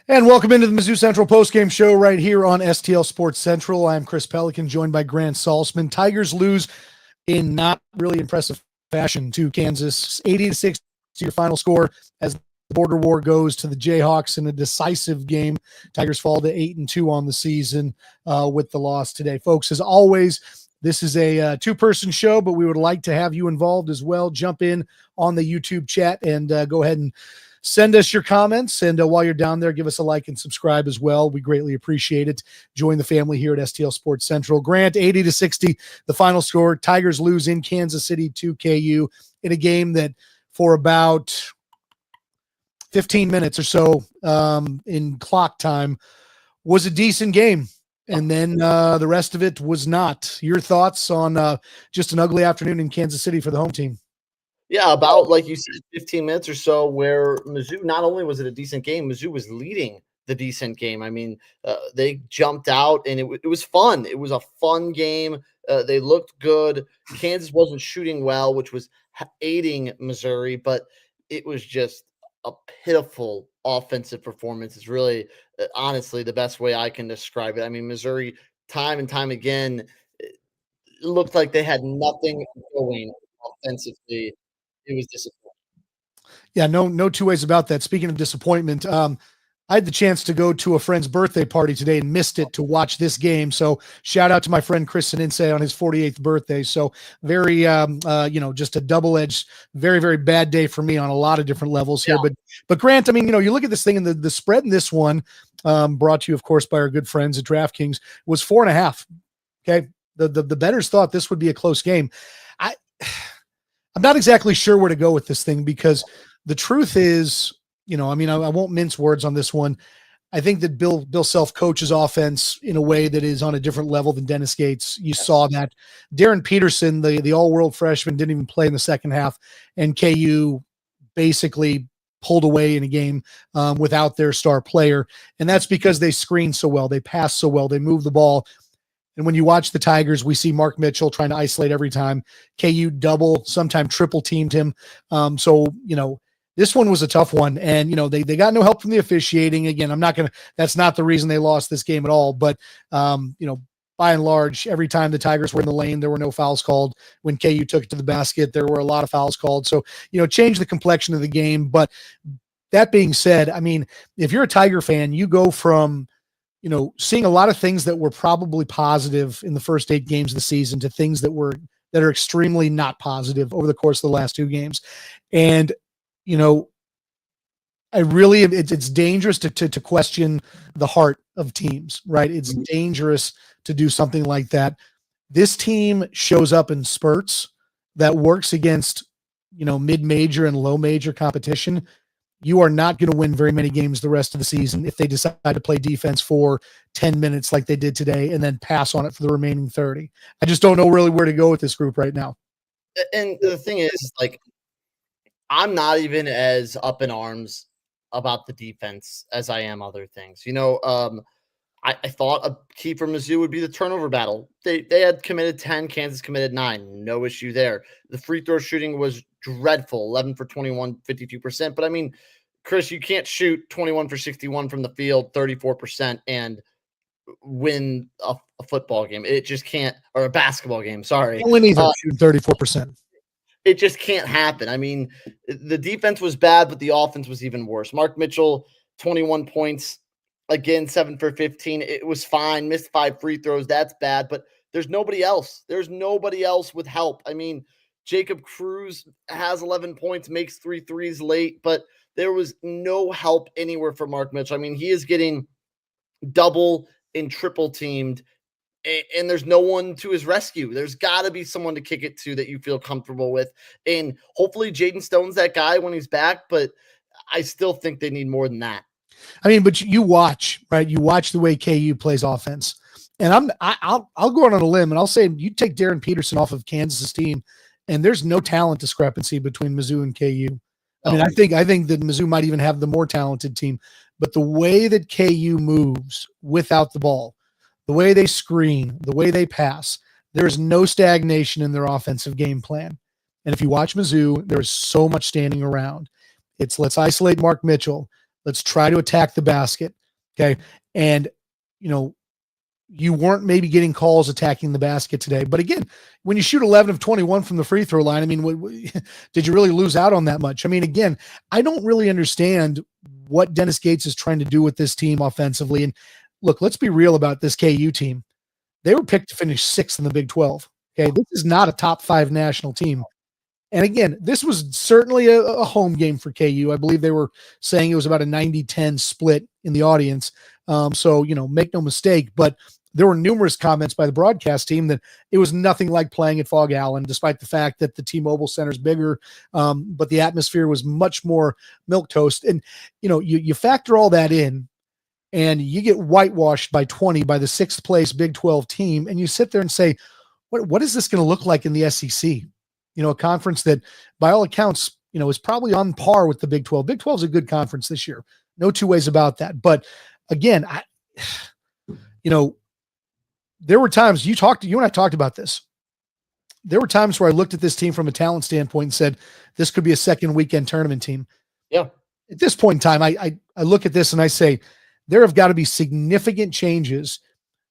And welcome into the Mizzou Central postgame show right here on STL Sports Central. I'm Chris Pelican, joined by Grant Salzman. Tigers lose in not really impressive fashion to Kansas, 80-60 your final score as the border war goes to the Jayhawks in a decisive game. Tigers fall to 8-2 on the season with the loss today. Folks, as always, this is a two-person show, but we would like to have you involved as well. Jump in on the YouTube chat and go ahead and send us your comments, and while you're down there, give us a like and subscribe as well. We greatly appreciate it. Join the family here at STL Sports Central. Grant, 80-60, the final score. Tigers lose in Kansas City to KU in a game that for about 15 minutes or so in clock time was a decent game. And then the rest of it was not. Your thoughts on just an ugly afternoon in Kansas City for the home team? Yeah, about, like you said, 15 minutes or so where Mizzou, not only was it a decent game, Mizzou was leading the decent game. I mean, they jumped out, and it was fun. It was a fun game. They looked good. Kansas wasn't shooting well, which was aiding Missouri, but it was just a pitiful offensive performance. It's really, honestly, the best way I can describe it. I mean, Missouri, time and time again, it looked like they had nothing going offensively. It was disappointing. Yeah, no two ways about that. Speaking of disappointment, I had the chance to go to a friend's birthday party today and missed it to watch this game. So shout out to my friend Chris Sinensei on his 48th birthday. So very, just a double-edged, very, very bad day for me on a lot of different levels here. But Grant, I mean, you look at this thing, and the spread in this one, brought to you, of course, by our good friends at DraftKings, was 4.5. Okay, the bettors thought this would be a close game. I'm not exactly sure where to go with this thing because the truth is, I won't mince words on this one. I think that Bill Self coaches offense in a way that is on a different level than Dennis Gates. You saw that. Darren Peterson, the all-world freshman, didn't even play in the second half, and KU basically pulled away in a game without their star player, and that's because they screen so well, they pass so well, they move the ball. And when you watch the Tigers, we see Mark Mitchell trying to isolate every time. KU double, sometimes triple teamed him. This one was a tough one. And, they got no help from the officiating. Again, that's not the reason they lost this game at all. But, by and large, every time the Tigers were in the lane, there were no fouls called. When KU took it to the basket, there were a lot of fouls called. So, changed the complexion of the game. But that being said, I mean, if you're a Tiger fan, you go from seeing a lot of things that were probably positive in the first 8 games of the season to things that are extremely not positive over the course of the last 2 games. And, it's dangerous to question the heart of teams, right? It's dangerous to do something like that. This team shows up in spurts that works against, mid-major and low-major competition. You are not going to win very many games the rest of the season if they decide to play defense for 10 minutes like they did today and then pass on it for the remaining 30. I just don't know really where to go with this group right now. And the thing is, I'm not even as up in arms about the defense as I am other things. I thought a key for Mizzou would be the turnover battle. They had committed 10, Kansas committed 9. No issue there. The free throw shooting was dreadful, 11 for 21, 52%. But I mean, Chris, you can't shoot 21 for 61 from the field, 34%, and win a football game. It just can't, or a basketball game. Sorry. You win either, shooting 34%. It just can't happen. I mean, the defense was bad, but the offense was even worse. Mark Mitchell, 21 points. Again, 7 for 15. It was fine. Missed 5 free throws. That's bad. But there's nobody else. There's nobody else with help. I mean, Jacob Cruz has 11 points, makes 3 threes late, but there was no help anywhere for Mark Mitchell. I mean, he is getting double and triple teamed, and there's no one to his rescue. There's got to be someone to kick it to that you feel comfortable with. And hopefully Jaden Stone's that guy when he's back, but I still think they need more than that. I mean, but you watch, right? You watch the way KU plays offense. And I'll go out on a limb and I'll say you take Darren Peterson off of Kansas' team, and there's no talent discrepancy between Mizzou and KU. I mean, I think that Mizzou might even have the more talented team, but the way that KU moves without the ball, the way they screen, the way they pass, there's no stagnation in their offensive game plan. And if you watch Mizzou, there's so much standing around. It's let's isolate Mark Mitchell. Let's try to attack the basket. Okay. And, you weren't maybe getting calls attacking the basket today. But again, when you shoot 11 of 21 from the free throw line, I mean, did you really lose out on that much? I mean, again, I don't really understand what Dennis Gates is trying to do with this team offensively. And look, let's be real about this KU team. They were picked to finish 6th in the Big 12. Okay. This is not a top 5 national team. And again, this was certainly a home game for KU. I believe they were saying it was about a 90-10 split in the audience. So, make no mistake, but there were numerous comments by the broadcast team that it was nothing like playing at Fog Allen, despite the fact that the T-Mobile Center is bigger, but the atmosphere was much more milquetoast. And, you factor all that in, and you get whitewashed by 20 by the 6th place Big 12 team, and you sit there and say, what is this going to look like in the SEC? A conference that, by all accounts, is probably on par with the Big 12. Big 12 is a good conference this year. No two ways about that. But again, there were times you and I talked about this. There were times where I looked at this team from a talent standpoint and said, this could be a second weekend tournament team. Yeah. At this point in time, I look at this and I say, there have got to be significant changes,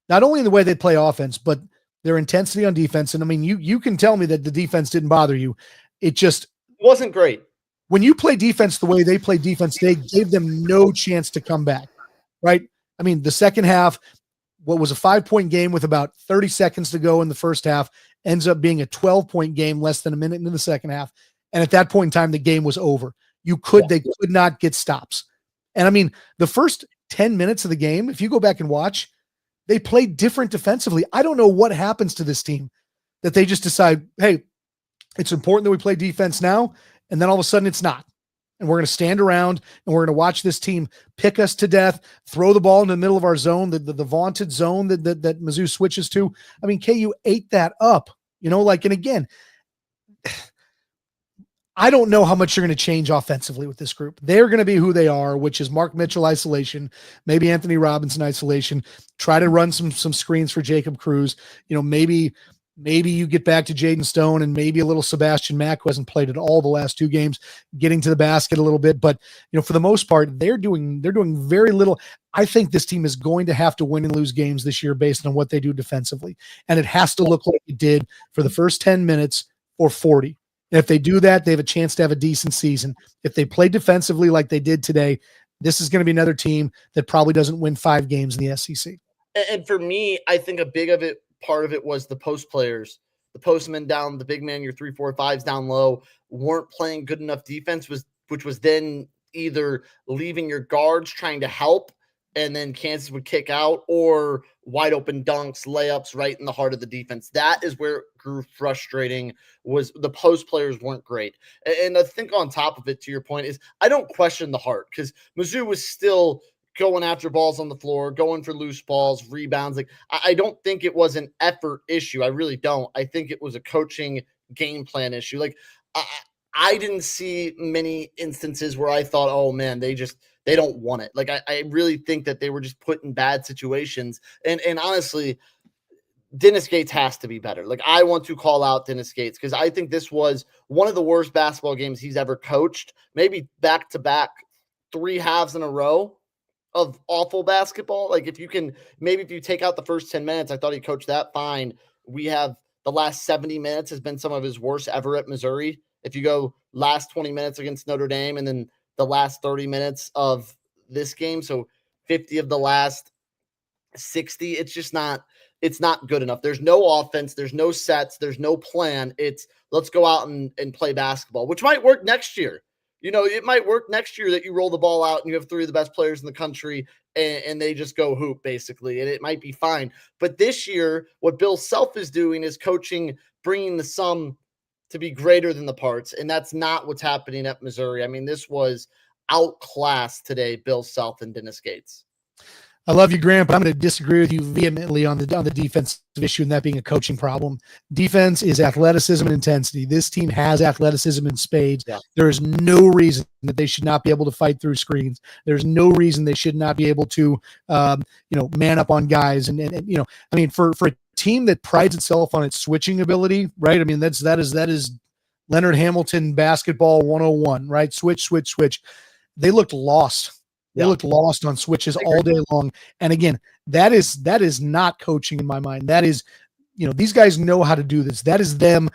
not only in the way they play offense, but their intensity on defense. And I mean, you can tell me that the defense didn't bother you. It wasn't great. When you play defense the way they play defense, they gave them no chance to come back, right? I mean, the second half, what was a 5-point game with about 30 seconds to go in the first half ends up being a 12-point game less than a minute into the second half. And at that point in time, the game was over. They could not get stops. And I mean, the first 10 minutes of the game, if you go back and watch, they played different defensively. I don't know what happens to this team that they just decide, hey, it's important that we play defense now. And then all of a sudden it's not. And we're going to stand around and we're going to watch this team pick us to death, throw the ball in the middle of our zone, the vaunted zone that Mizzou switches to. I mean, KU ate that up, and again, I don't know how much you're going to change offensively with this group. They're going to be who they are, which is Mark Mitchell isolation, maybe Anthony Robinson isolation, try to run some screens for Jacob Cruz. Maybe you get back to Jaden Stone and maybe a little Sebastian Mack, who hasn't played at all the last 2 games, getting to the basket a little bit. But, for the most part, they're doing very little. I think this team is going to have to win and lose games this year based on what they do defensively. And it has to look like it did for the first 10 minutes or 40. And if they do that, they have a chance to have a decent season. If they play defensively like they did today, this is going to be another team that probably doesn't win 5 games in the SEC. And for me, I think part of it was the post players, the postmen down, the big man, your 3, 4, 5s down low weren't playing good enough defense, which was then either leaving your guards trying to help and then Kansas would kick out, or wide open dunks, layups right in the heart of the defense. That is where it grew frustrating, was the post players weren't great. And I think on top of it, to your point, is I don't question the heart, because Mizzou was still going after balls on the floor, going for loose balls, rebounds. Like, I don't think it was an effort issue. I really don't. I think it was a coaching game plan issue. Like, I didn't see many instances where I thought, oh man, they don't want it. Like, I really think that they were just put in bad situations. And honestly, Dennis Gates has to be better. Like, I want to call out Dennis Gates, because I think this was one of the worst basketball games he's ever coached. Maybe back-to-back 3 halves in a row of awful basketball. Like, if you take out the first 10 minutes, I thought he coached that fine. We have the last 70 minutes has been some of his worst ever at Missouri. If you go last 20 minutes against Notre Dame and then the last 30 minutes of this game, so 50 of the last 60, it's not good enough. There's no offense, there's no sets, there's no plan. It's let's go out and play basketball, which might work next year. It might work next year that you roll the ball out and you have 3 of the best players in the country and they just go hoop, basically, and it might be fine. But this year, what Bill Self is doing is coaching, bringing the sum to be greater than the parts, and that's not what's happening at Missouri. I mean, this was outclassed today, Bill Self and Dennis Gates. I love you, Grant, but I'm going to disagree with you vehemently on the defensive issue and that being a coaching problem. Defense is athleticism and intensity. This team has athleticism in spades. Yeah. There is no reason that they should not be able to fight through screens. There's no reason they should not be able to, man up on guys. And for a team that prides itself on its switching ability, right? I mean, that is Leonard Hamilton basketball 101, right? Switch. They looked lost They looked lost on switches all day long. And again, that is not coaching in my mind. That is, these guys know how to do this. That is them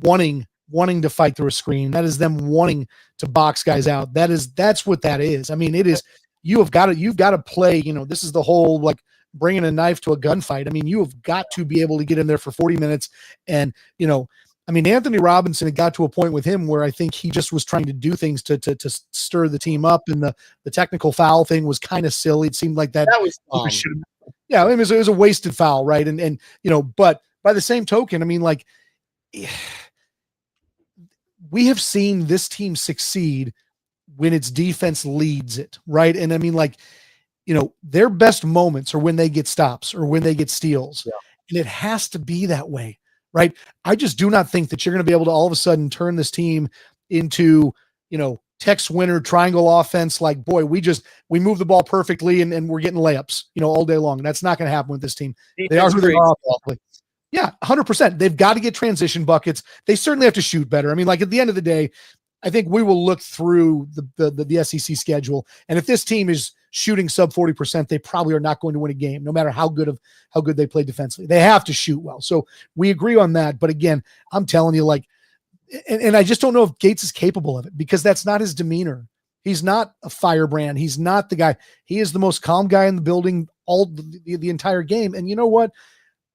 wanting to fight through a screen. That is them wanting to box guys out. That's what that is. I mean, it is, you've got to play, this is the whole, like, bringing a knife to a gunfight. I mean, you have got to be able to get in there for 40 minutes. And, Anthony Robinson, it got to a point with him where I think he just was trying to do things to stir the team up. And the technical foul thing was kind of silly. It seemed like that was yeah, it was a wasted foul. Right. And, but by the same token, I mean, like, we have seen this team succeed when its defense leads it. Right. And I mean, like, their best moments are when they get stops or when they get steals. Yeah. And it has to be that way, right? I just do not think that you're going to be able to all of a sudden turn this team into, Tex Winter triangle offense. Like, boy, we move the ball perfectly and we're getting layups, all day long. That's not going to happen with this team. They are who they are. Yeah, 100%. They've got to get transition buckets. They certainly have to shoot better. I mean, like, at the end of the day, I think we will look through the SEC schedule. And if this team is shooting sub 40%, they probably are not going to win a game, no matter how good they play defensively. They have to shoot well. So we agree on that. But again, I'm telling you, like, and I just don't know if Gates is capable of it, because that's not his demeanor. He's not a firebrand. He's not the guy. He is the most calm guy in the building all the entire game. And you know what?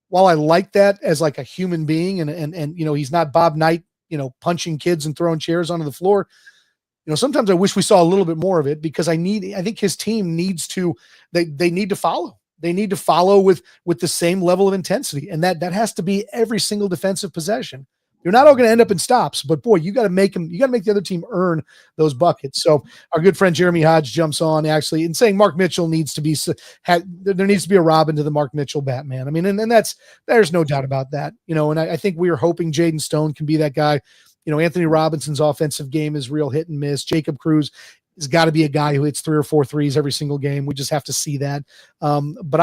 While I like that as like a human being and he's not Bob Knight, punching kids and throwing chairs onto the floor. Sometimes I wish we saw a little bit more of it, because I think his team needs to, they need to follow. They need to follow with the same level of intensity. And that has to be every single defensive possession. You're not all going to end up in stops, but boy, you got to make the other team earn those buckets. So our good friend Jeremy Hodge jumps on actually and saying Mark Mitchell needs to be, there needs to be a Robin to the Mark Mitchell Batman. I mean, and there's no doubt about that, and I think we are hoping Jaden Stone can be that guy. Anthony Robinson's offensive game is real hit and miss. Jacob Cruz has got to be a guy who hits 3 or 4 threes every single game. We just have to see that. But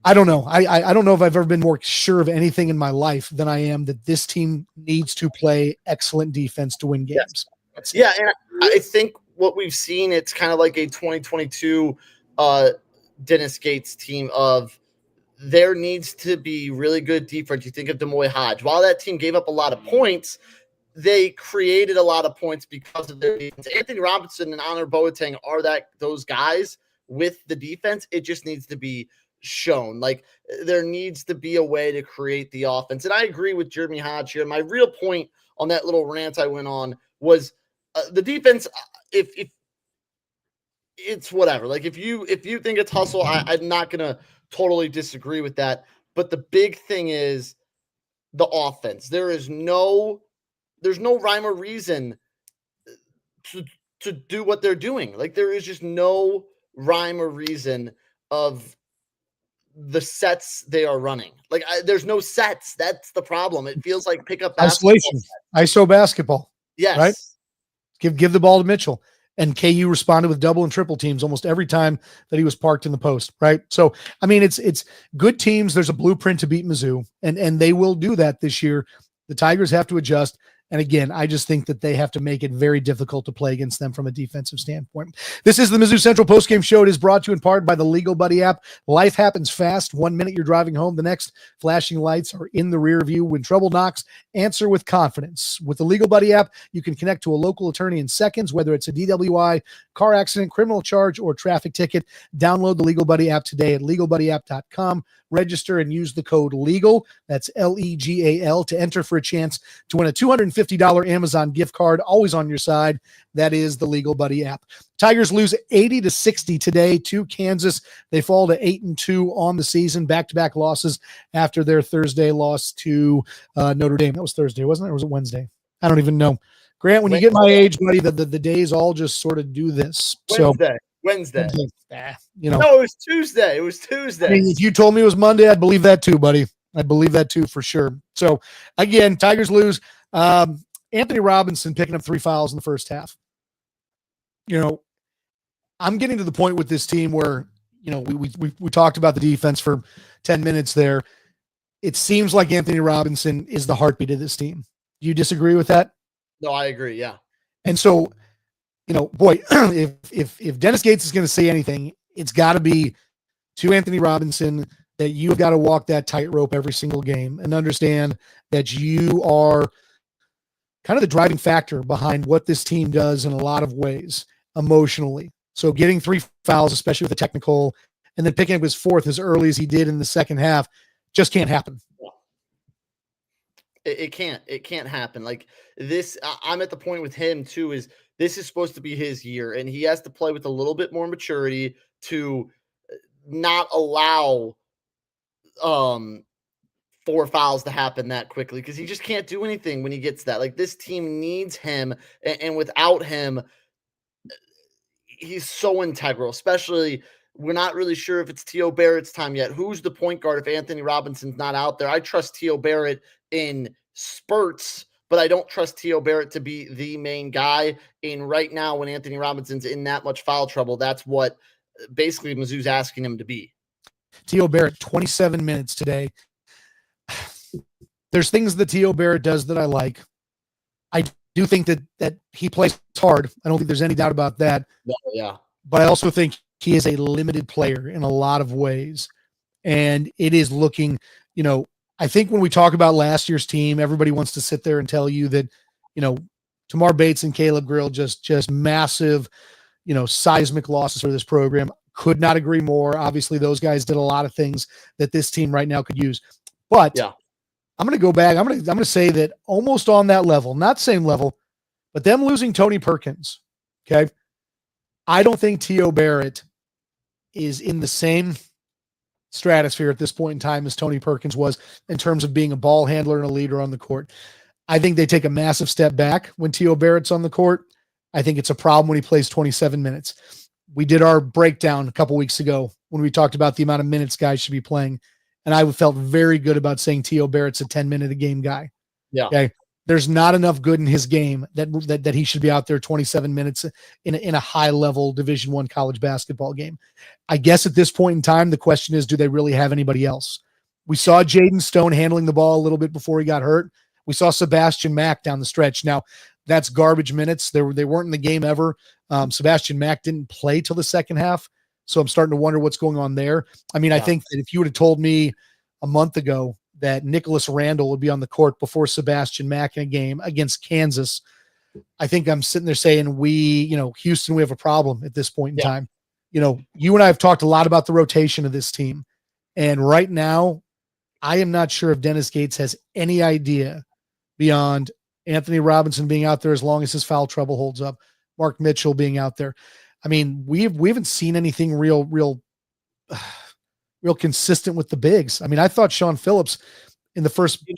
I don't know. I don't know if I've ever been more sure of anything in my life than I am that this team needs to play excellent defense to win games. Yeah, and I think what we've seen, it's kind of like a 2022 Dennis Gates team of there needs to be really good defense. You think of Demoy Hodge. While that team gave up a lot of points, they created a lot of points because of their defense. Anthony Robinson and Honor Boateng are those guys with the defense. It just needs to be shown. Like, there needs to be a way to create the offense. And I agree with Jeremy Hodge here. My real point on that little rant I went on was the defense. If it's whatever, like if you think it's hustle, I'm not gonna totally disagree with that. But the big thing is the offense. There's no rhyme or reason to do what they're doing. Like, there is just no rhyme or reason of the sets they are running. Like, there's no sets. That's the problem. It feels like pickup basketball. Isolation, ISO basketball. Yes. Right. Give the ball to Mitchell. And KU responded with double and triple teams almost every time that he was parked in the post. Right. So, I mean, it's good teams. There's a blueprint to beat Mizzou, and they will do that this year. The Tigers have to adjust. And again, I just think that they have to make it very difficult to play against them from a defensive standpoint. This is the Mizzou Central Postgame Show. It is brought to you in part by the Legal Buddy app. Life happens fast. 1 minute you're driving home, the next flashing lights are in the rear view. When trouble knocks, answer with confidence. With the Legal Buddy app, you can connect to a local attorney in seconds, whether it's a DWI, car accident, criminal charge, or traffic ticket. Download the Legal Buddy app today at legalbuddy.com. Register and use the code LEGAL, that's LEGAL, to enter for a chance to win a $250 Amazon gift card, always on your side. That is the Legal Buddy app. Tigers lose 80-60 today to Kansas. They fall to 8-2 on the season, back-to-back losses after their Thursday loss to Notre Dame. That was Thursday, wasn't it? Or was it Wednesday? I don't even know. Grant, when you get my age, buddy, the days all just sort of do this. Wednesday. No, it was Tuesday. It was Tuesday. I mean, if you told me it was Monday, I'd believe that too, buddy. I'd believe that too for sure. So again, Tigers lose. Anthony Robinson picking up 3 fouls in the first half. I'm getting to the point with this team where, we talked about the defense for 10 minutes there. It seems like Anthony Robinson is the heartbeat of this team. Do you disagree with that? No, I agree. Yeah. And so, boy, if Dennis Gates is going to say anything, it's got to be to Anthony Robinson that you've got to walk that tightrope every single game and understand that you are kind of the driving factor behind what this team does in a lot of ways emotionally. So getting 3 fouls, especially with the technical, and then picking up his 4th as early as he did in the second half, just can't happen. It can't happen. Like this, I'm at the point with him too, is this is supposed to be his year, and he has to play with a little bit more maturity to not allow 4 fouls to happen that quickly, because he just can't do anything when he gets that. Like this team needs him, and without him, he's so integral. Especially, we're not really sure if it's T.O. Barrett's time yet. Who's the point guard if Anthony Robinson's not out there? I trust T.O. Barrett in spurts, but I don't trust T.O. Barrett to be the main guy. And right now, when Anthony Robinson's in that much foul trouble, that's what basically Mizzou's asking him to be. T.O. Barrett, 27 minutes today. There's things that T.O. Barrett does that I like. I do think that he plays hard. I don't think there's any doubt about that. Yeah. But I also think he is a limited player in a lot of ways. And it is looking, I think when we talk about last year's team, everybody wants to sit there and tell you that, Tamar Bates and Caleb Grill just massive, seismic losses for this program. Could not agree more. Obviously, those guys did a lot of things that this team right now could use. But yeah, I'm going to go back. I'm going to say that almost on that level, not same level, but them losing Tony Perkins. Okay. I don't think T.O. Barrett is in the same stratosphere at this point in time as Tony Perkins was in terms of being a ball handler and a leader on the court. I think they take a massive step back when T.O. Barrett's on the court. I think it's a problem when he plays 27 minutes. We did our breakdown a couple weeks ago when we talked about the amount of minutes guys should be playing. And I felt very good about saying T.O. Barrett's a 10-minute-a-game guy. Yeah. Okay. There's not enough good in his game that he should be out there 27 minutes in a high-level Division I college basketball game. I guess at this point in time, the question is, do they really have anybody else? We saw Jaden Stone handling the ball a little bit before he got hurt. We saw Sebastian Mack down the stretch. Now, that's garbage minutes. They weren't in the game ever. Sebastian Mack didn't play till the second half. So I'm starting to wonder what's going on there. I mean, I think that if you would have told me a month ago that Nicholas Randall would be on the court before Sebastian Mack in a game against Kansas, I think I'm sitting there saying Houston, we have a problem at this point in time. You and I have talked a lot about the rotation of this team. And right now, I am not sure if Dennis Gates has any idea beyond Anthony Robinson being out there as long as his foul trouble holds up, Mark Mitchell being out there. I mean, we haven't seen anything real consistent with the bigs. I mean, I thought Sean Phillips in the first 6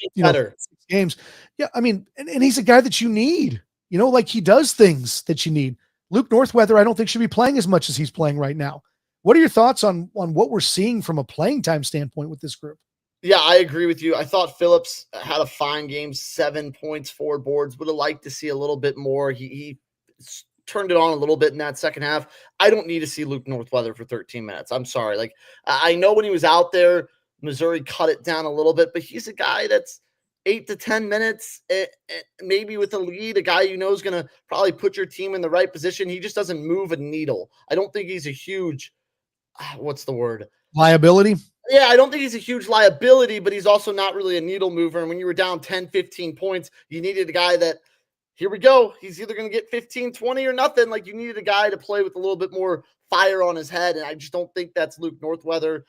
games. Yeah, I mean, and he's a guy that you need. Like he does things that you need. Luke Northweather, I don't think should be playing as much as he's playing right now. What are your thoughts on what we're seeing from a playing time standpoint with this group? Yeah, I agree with you. I thought Phillips had a fine game, 7 points, 4 boards. Would have liked to see a little bit more. He turned it on a little bit in that second half. I don't need to see Luke Northweather for 13 minutes. I'm sorry. Like, I know when he was out there, Missouri cut it down a little bit, but he's a guy that's 8 to 10 minutes, maybe with a lead, a guy is going to probably put your team in the right position. He just doesn't move a needle. I don't think he's a huge, what's the word? Liability? Yeah, I don't think he's a huge liability, but he's also not really a needle mover. And when you were down 10, 15 points, you needed a guy that, here we go, he's either going to get 15, 20 or nothing. Like, you needed a guy to play with a little bit more fire on his head, and I just don't think that's Luke Northweather.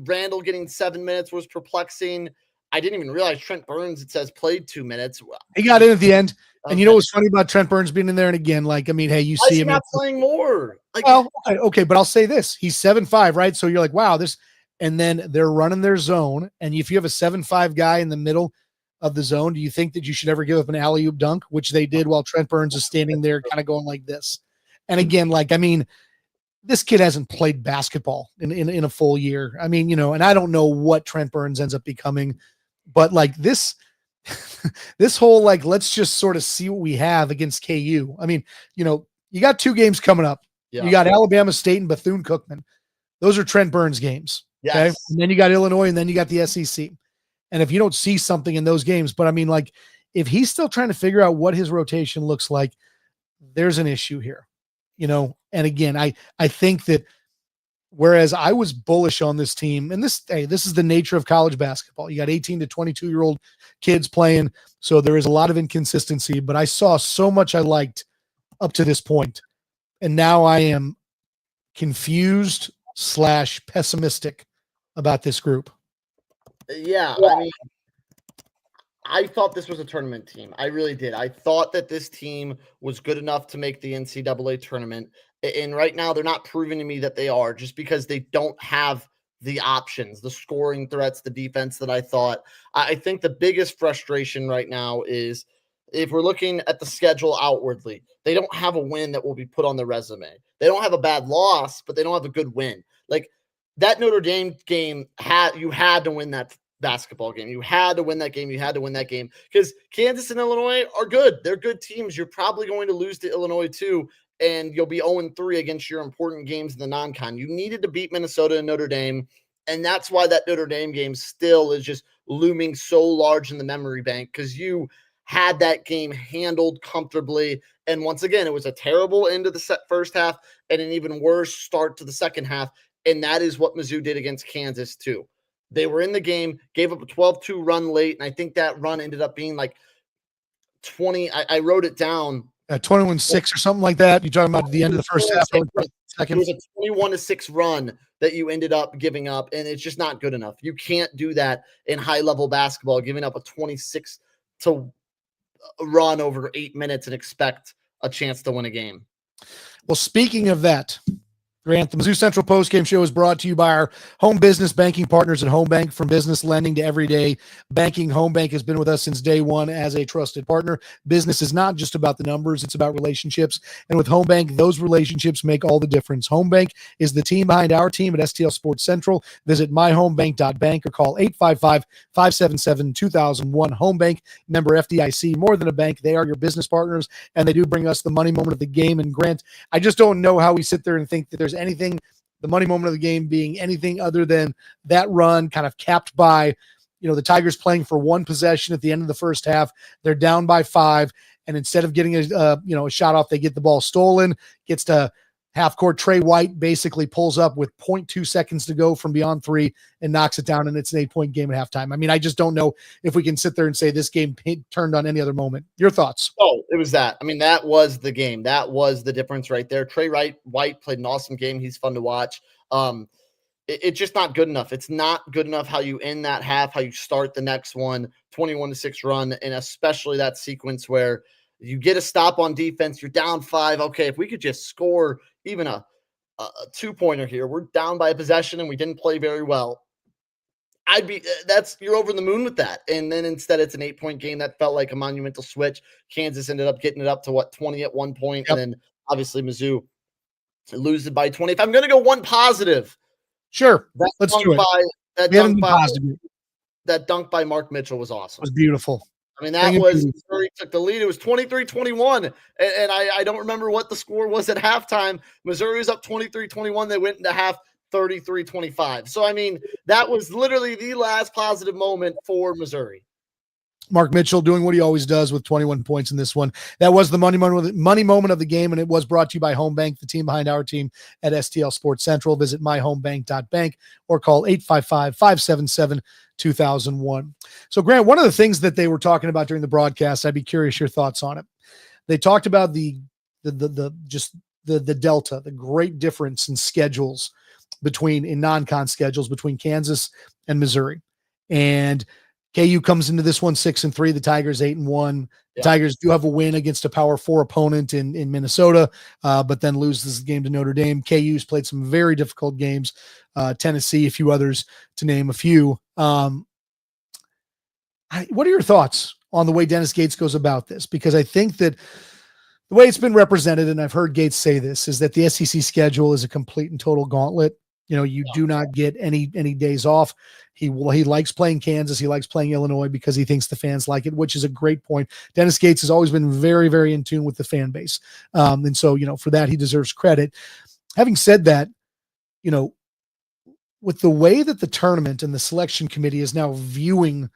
Randall getting 7 minutes was perplexing. I didn't even realize Trent Burns, it says, played 2 minutes. He got in at the end. And you know what's funny about Trent Burns being in there? And again, like, I mean, hey, you see him not playing more. Like, well, okay, but I'll say this. He's 7'5", right? So you're like, wow, this. And then they're running their zone. And if you have a 7'5" guy in the middle of the zone, do you think that you should ever give up an alley-oop dunk, which they did while Trent Burns is standing there kind of going like this? And again, like, I mean, this kid hasn't played basketball in a full year. I mean, and I don't know what Trent Burns ends up becoming, but like this whole, like, let's just sort of see what we have against KU. I mean, you got 2 games coming up. Yeah. You got Alabama State and Bethune-Cookman. Those are Trent Burns games. Yes. Okay. And then you got Illinois, and then you got the SEC. And if you don't see something in those games, but I mean, like, if he's still trying to figure out what his rotation looks like, there's an issue here. And again, I think that whereas I was bullish on this team, and this is the nature of college basketball. You got 18 to 22-year-old kids playing, so there is a lot of inconsistency, but I saw so much I liked up to this point, and now I am confused / pessimistic about this group. Yeah, I mean, I thought this was a tournament team. I really did. I thought that this team was good enough to make the NCAA tournament. And right now, they're not proving to me that they are, just because they don't have the options, the scoring threats, the defense that I thought. I think the biggest frustration right now is, if we're looking at the schedule outwardly, they don't have a win that will be put on the resume. They don't have a bad loss, but they don't have a good win. Like that Notre Dame game, you had to win that basketball game. You had to win that game. You had to win that game because Kansas and Illinois are good. They're good teams. You're probably going to lose to Illinois too, and you'll be 0-3 against your important games in the non-con. You needed to beat Minnesota and Notre Dame, and that's why that Notre Dame game still is just looming so large in the memory bank, because you had that game handled comfortably. And once again, it was a terrible end of the first half and an even worse start to the second half, and that is what Mizzou did against Kansas too. They were in the game, gave up a 12-2 run late, and I think that run ended up being like 20. I wrote it down. 21-6 or something like that. You're talking about the end of the first half. It was a 21-6 run that you ended up giving up, and it's just not good enough. You can't do that in high-level basketball, giving up a 26 to run over 8 minutes and expect a chance to win a game. Well, speaking of that, Grant, the Mizzou Central Postgame Show is brought to you by our home business banking partners at Home Bank. From business lending to everyday banking, Home Bank has been with us since day one as a trusted partner. Business is not just about the numbers, it's about relationships. And with Home Bank, those relationships make all the difference. Home Bank is the team behind our team at STL Sports Central. Visit myhomebank.bank or call 855-577-2001. Home Bank, member FDIC. More than a bank, they are your business partners, and they do bring us the money moment of the game. And Grant, I just don't know how we sit there and think that there's anything, the money moment of the game being anything other than that run kind of capped by, the Tigers playing for one possession at the end of the first half. They're down by 5. And instead of getting a shot off, they get the ball stolen, gets to half court. Trey White basically pulls up with 0.2 seconds to go from beyond 3 and knocks it down. And it's an 8-point game at halftime. I mean, I just don't know if we can sit there and say this game turned on any other moment. Your thoughts? Oh, it was that. I mean, that was the game. That was the difference right there. Trey White played an awesome game. He's fun to watch. It's just not good enough. It's not good enough how you end that half, how you start the next one, 21-6 run, and especially that sequence where you get a stop on defense, you're down 5. Okay, if we could just score even a 2-pointer here, we're down by a possession and we didn't play very well. You're over the moon with that. And then instead it's an 8-point game that felt like a monumental switch. Kansas ended up getting it up to 20 at one point. Yep. And then obviously Mizzou loses it by 20. If I'm going to go one positive, sure, let's do it. That dunk by Mark Mitchell was awesome. It was beautiful. I mean, Missouri took the lead. It was 23-21, and I don't remember what the score was at halftime. Missouri was up 23-21. They went into half 33-25. So, I mean, that was literally the last positive moment for Missouri. Mark Mitchell doing what he always does with 21 points in this one. That was the money moment of the game, and it was brought to you by Home Bank, the team behind our team at STL Sports Central. Visit myhomebank.bank or call 855-577-2001. So, Grant, one of the things that they were talking about during the broadcast, I'd be curious your thoughts on it. They talked about the delta, the great difference in schedules in non-con schedules between Kansas and Missouri. And KU comes into this one 6-3. The Tigers 8-1. The Tigers do have a win against a Power 4 opponent in Minnesota, but then loses the game to Notre Dame. KU's played some very difficult games. Tennessee, a few others to name a few. What are your thoughts on the way Dennis Gates goes about this? Because I think that the way it's been represented, and I've heard Gates say this, is that the SEC schedule is a complete and total gauntlet. You do not get any days off. He likes playing Kansas. He likes playing Illinois because he thinks the fans like it, which is a great point. Dennis Gates has always been very, very in tune with the fan base. And so, for that, he deserves credit. Having said that, with the way that the tournament and the selection committee is now viewing,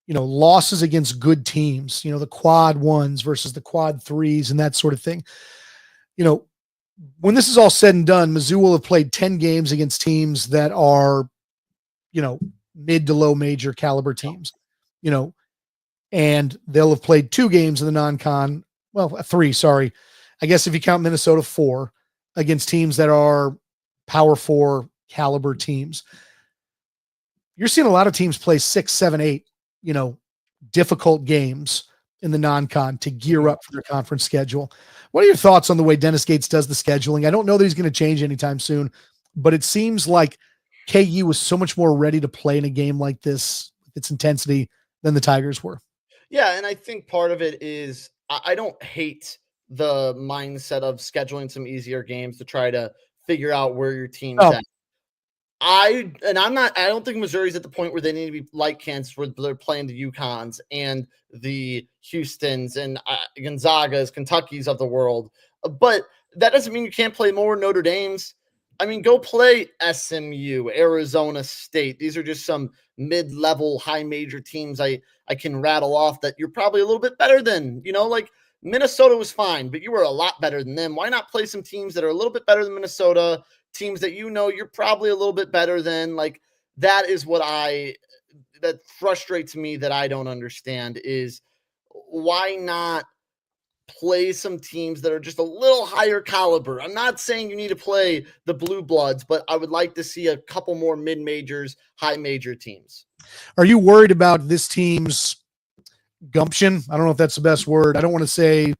losses against good teams, the quad 1s versus the quad 3s and that sort of thing, when this is all said and done, Mizzou will have played 10 games against teams that are, mid to low major caliber teams, and they'll have played 2 games in the non-con. Well, 3, sorry. I guess if you count Minnesota, 4 against teams that are Power 4 caliber teams. You're seeing a lot of teams play 6, 7, 8, difficult games in the non-con to gear up for their conference schedule. What are your thoughts on the way Dennis Gates does the scheduling? I don't know that he's going to change anytime soon, but it seems like KU was so much more ready to play in a game like this with its intensity than the Tigers were. Yeah, and I think part of it is I don't hate the mindset of scheduling some easier games to try to figure out where your team's at. I don't think Missouri's at the point where they need to be like Kansas, where they're playing the UConns and the Houstons and Gonzagas, Kentuckys of the world. But that doesn't mean you can't play more Notre Dames. I mean, go play SMU, Arizona State. These are just some mid-level, high major teams I can rattle off that you're probably a little bit better than. Like Minnesota was fine, but you were a lot better than them. Why not play some teams that are a little bit better than Minnesota? Teams that you're probably a little bit better than. Like, that is what that frustrates me, that I don't understand, is why not play some teams that are just a little higher caliber? I'm not saying you need to play the Blue Bloods, but I would like to see a couple more mid-majors, high major teams. Are you worried about this team's gumption? I don't know if that's the best word. I don't want to say,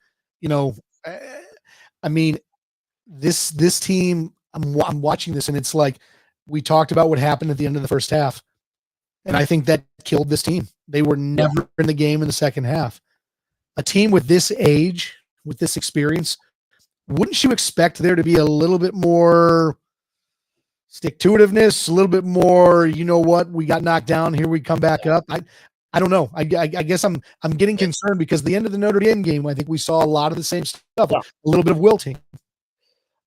I mean, this team, I'm watching this and it's like, we talked about what happened at the end of the first half. And I think that killed this team. They were never in the game in the second half. A team with this age, with this experience, wouldn't you expect there to be a little bit more stick-to-itiveness, a little bit more, we got knocked down, here we come back up? I don't know. I guess I'm getting concerned because the end of the Notre Dame game, I think we saw a lot of the same stuff, a little bit of wilting.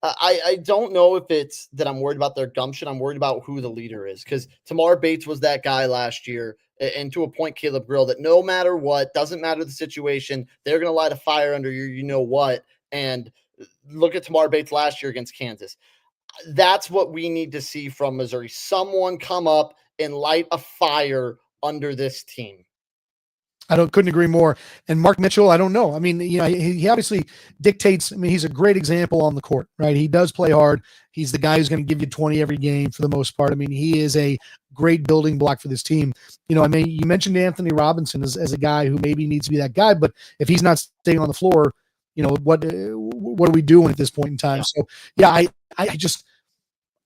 I don't know if it's that I'm worried about their gumption. I'm worried about who the leader is, because Tamar Bates was that guy last year, and to a point, Caleb Grill, that no matter what, doesn't matter the situation, they're going to light a fire under what. And look at Tamar Bates last year against Kansas. That's what we need to see from Missouri. Someone come up and light a fire under this team. Couldn't agree more. And Mark Mitchell, I don't know. I mean, he obviously dictates. I mean, he's a great example on the court, right? He does play hard. He's the guy who's going to give you 20 every game for the most part. I mean, he is a great building block for this team. I mean, you mentioned Anthony Robinson as a guy who maybe needs to be that guy, but if he's not staying on the floor, what are we doing at this point in time? Yeah. So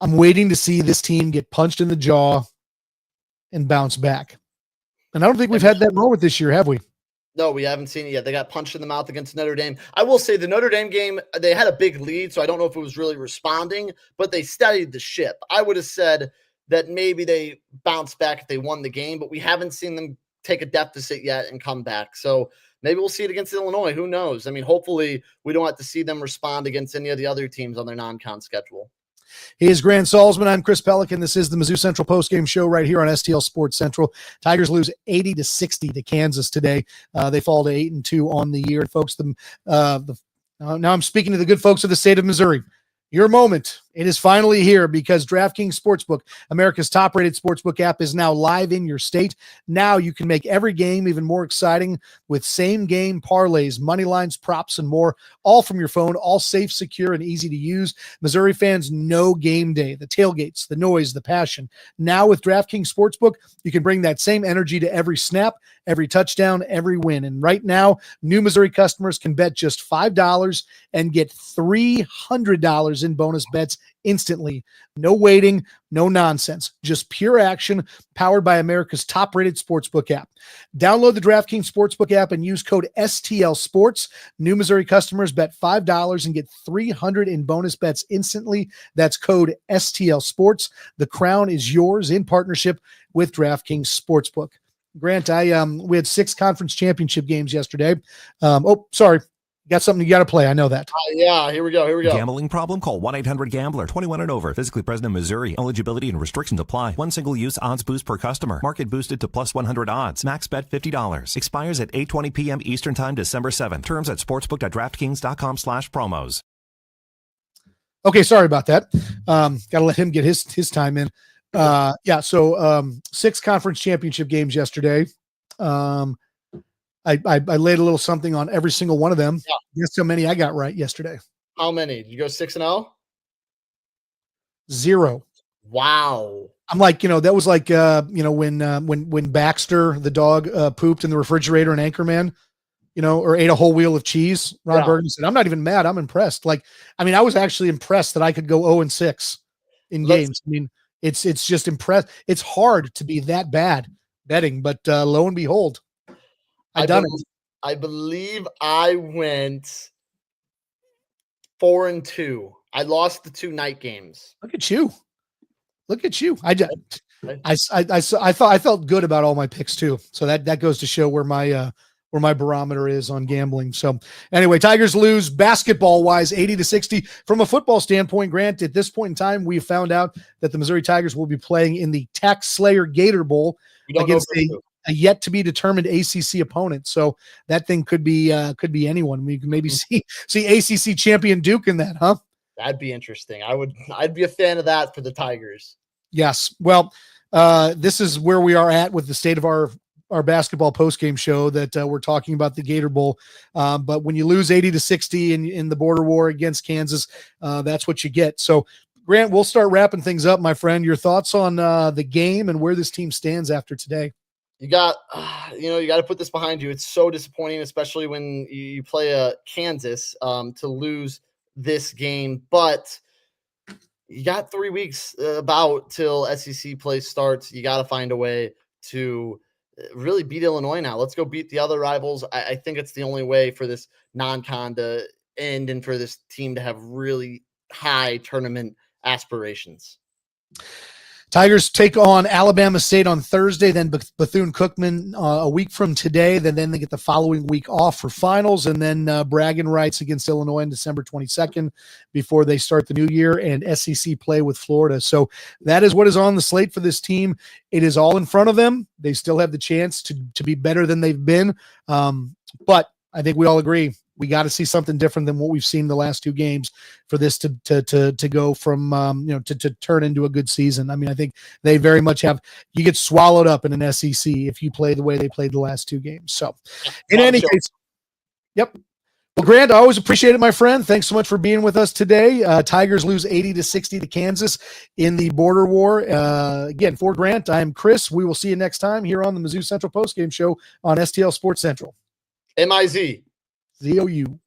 I'm waiting to see this team get punched in the jaw and bounce back. And I don't think we've had that moment this year, have we? No, we haven't seen it yet. They got punched in the mouth against Notre Dame. I will say the Notre Dame game, they had a big lead, so I don't know if it was really responding, but they steadied the ship. I would have said that maybe they bounced back if they won the game, but we haven't seen them take a deficit yet and come back. So maybe we'll see it against Illinois. Who knows? I mean, hopefully we don't have to see them respond against any of the other teams on their non-con schedule. He is Grant Salzman. I'm Chris Pelican. This is the Mizzou Central postgame show right here on STL Sports Central. Tigers lose 80-60 to Kansas today. They fall to 8-2 on the year. Folks, now I'm speaking to the good folks of the state of Missouri. Your moment. It is finally here because DraftKings Sportsbook, America's top-rated sportsbook app, is now live in your state. Now you can make every game even more exciting with same-game parlays, money lines, props, and more, all from your phone, all safe, secure, and easy to use. Missouri fans know game day, the tailgates, the noise, the passion. Now with DraftKings Sportsbook, you can bring that same energy to every snap, every touchdown, every win. And right now, new Missouri customers can bet just $5 and get $300 in bonus bets instantly. No waiting, no nonsense, just pure action powered by America's top-rated sportsbook app. Download the DraftKings Sportsbook app and use code STL Sports. New Missouri customers bet $5 and get $300 in bonus bets instantly. That's code STL Sports. The crown is yours in partnership with DraftKings Sportsbook. Grant, we had 6 conference championship games yesterday. Sorry. Got something you got to play. I know that. Yeah, here we go. Gambling problem? Call 1-800-GAMBLER. 21 and over. Physically present in Missouri. Eligibility and restrictions apply. One single use odds boost per customer. Market boosted to plus 100 odds. Max bet $50. Expires at 8:20 p.m. Eastern Time, December 7th. Terms at sportsbook.draftkings.com/promos. Okay, sorry about that. Got to let him get his time in. Yeah, so 6 conference championship games yesterday. I laid a little something on every single one of them. Yeah. Guess how many I got right yesterday? How many? Did you go 6-0? 0. Wow. I'm like, that was like, when Baxter, the dog, pooped in the refrigerator in Anchorman, or ate a whole wheel of cheese. Ron Burgundy said, I'm not even mad. I'm impressed. Like, I was actually impressed that I could go 0-6 in games. It's just impressed. It's hard to be that bad betting, but lo and behold, I've done it. I believe I went 4-2. I lost the 2 night games. Look at you. I thought I felt good about all my picks too. So that goes to show where my barometer is on gambling. So anyway, Tigers lose basketball wise 80-60. From a football standpoint, Grant, at this point in time, we have found out that the Missouri Tigers will be playing in the Tax Slayer Gator Bowl against a yet to be determined ACC opponent. So that thing could be anyone. We can maybe see ACC champion Duke in that, huh? That'd be interesting. I'd be a fan of that for the Tigers. Yes. Well, this is where we are at with the state of our basketball postgame show that we're talking about the Gator Bowl. But when you lose 80-60 in the border war against Kansas, that's what you get. So Grant, we'll start wrapping things up, my friend. Your thoughts on the game and where this team stands after today? You got to put this behind you. It's so disappointing, especially when you play Kansas to lose this game, but you got 3 weeks about till SEC play starts. You got to find a way to really beat Illinois now. Let's go beat the other rivals. I think it's the only way for this non-con to end and for this team to have really high tournament aspirations. Tigers take on Alabama State on Thursday, then Bethune-Cookman a week from today. Then they get the following week off for finals, and then bragging rights against Illinois on December 22nd before they start the new year, and SEC play with Florida. So that is what is on the slate for this team. It is all in front of them. They still have the chance to be better than they've been. But I think we all agree we got to see something different than what we've seen the last 2 games for this to go from to turn into a good season. I think they very much have. You get swallowed up in an SEC if you play the way they played the last 2 games. So, in any case, yep. Well, Grant, I always appreciate it, my friend. Thanks so much for being with us today. Tigers lose 80-60 to Kansas in the border war. Again, for Grant, I am Chris. We will see you next time here on the Mizzou Central Postgame Show on STL Sports Central. MIZ. ZOU.